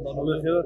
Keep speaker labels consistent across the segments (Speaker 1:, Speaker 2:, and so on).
Speaker 1: Allah hayrat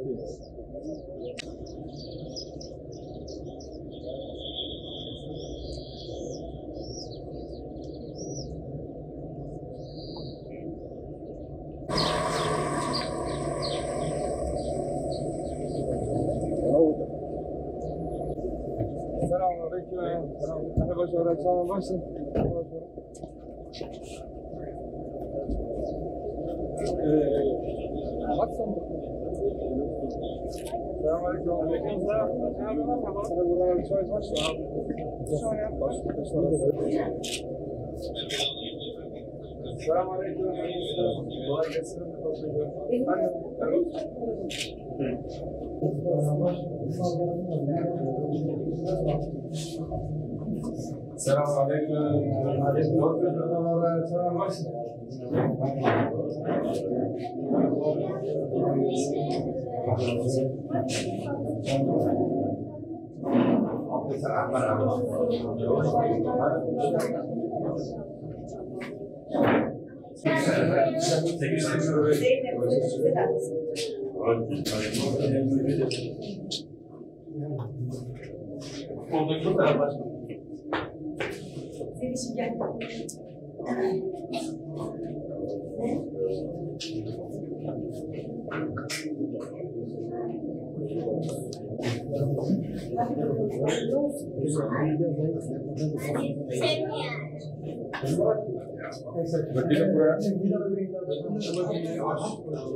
Speaker 1: Vekilim buraya.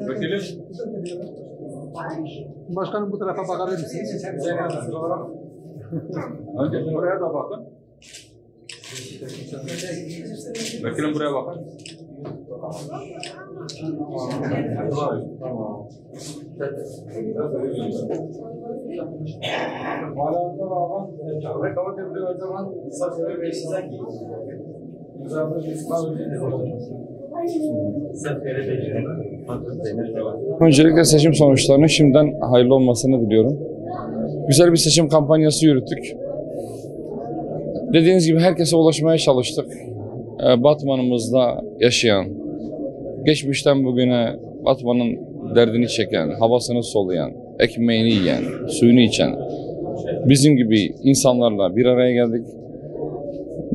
Speaker 1: Vekilim.
Speaker 2: Başkanım bu tarafa bakabilir misiniz?
Speaker 1: Önce buraya da bakın. Vekilim buraya bakın.
Speaker 3: Öncelikle seçim sonuçlarının şimdiden hayırlı olmasını diliyorum. Güzel bir seçim kampanyası yürüttük. Dediğiniz gibi herkese ulaşmaya çalıştık. Batman'ımızda yaşayan, geçmişten bugüne Batman'ın derdini çeken, havasını soluyan, ekmeğini yiyen, suyunu içen bizim gibi insanlarla bir araya geldik.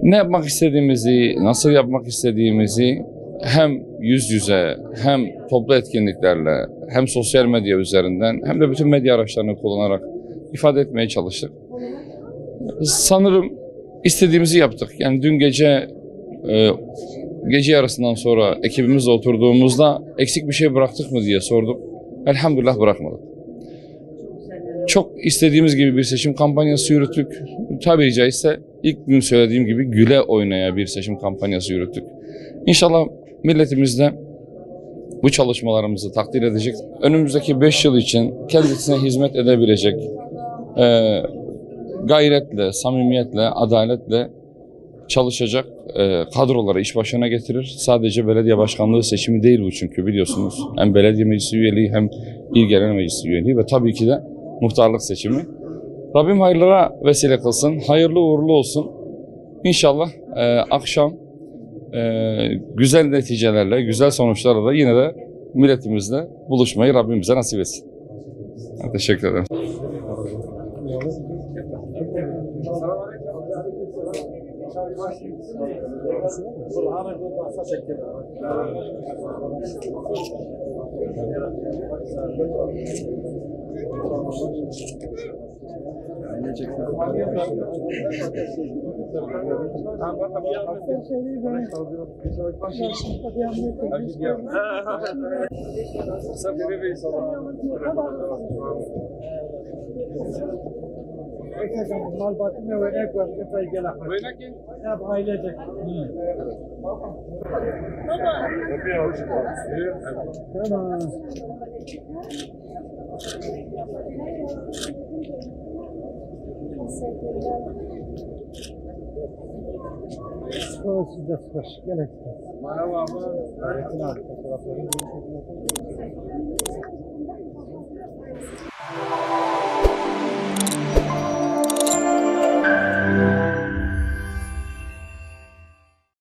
Speaker 3: Ne yapmak istediğimizi, nasıl yapmak istediğimizi hem yüz yüze, hem toplu etkinliklerle, hem sosyal medya üzerinden, hem de bütün medya araçlarını kullanarak ifade etmeye çalıştık. Sanırım istediğimizi yaptık. Yani dün gece yarısından sonra ekibimizle oturduğumuzda eksik bir şey bıraktık mı diye sorduk. Elhamdülillah bırakmadık. Çok istediğimiz gibi bir seçim kampanyası yürüttük. Tabiri caizse ilk gün söylediğim gibi güle oynaya bir seçim kampanyası yürüttük. İnşallah milletimiz de bu çalışmalarımızı takdir edecek. Önümüzdeki 5 yıl için kendisine hizmet edebilecek gayretle, samimiyetle, adaletle çalışacak kadroları iş başına getirir. Sadece belediye başkanlığı seçimi değil bu çünkü biliyorsunuz. Hem belediye meclisi üyeliği hem il genel meclisi üyeliği ve tabii ki de muhtarlık seçimi. Rabbim hayırlara vesile kılsın. Hayırlı uğurlu olsun. İnşallah akşam güzel neticelerle, güzel sonuçlarla da yine de milletimizle buluşmayı Rabbim bize nasip etsin. Teşekkür ederim.
Speaker 2: Mal batmıyor ve ek var. Epey gel akar.
Speaker 1: Böyle ki?
Speaker 2: Hep ailecek. Tamam. Size sıkış. Gel.
Speaker 1: Merhaba abi.
Speaker 2: Öğretim abi. Fotoğraflarını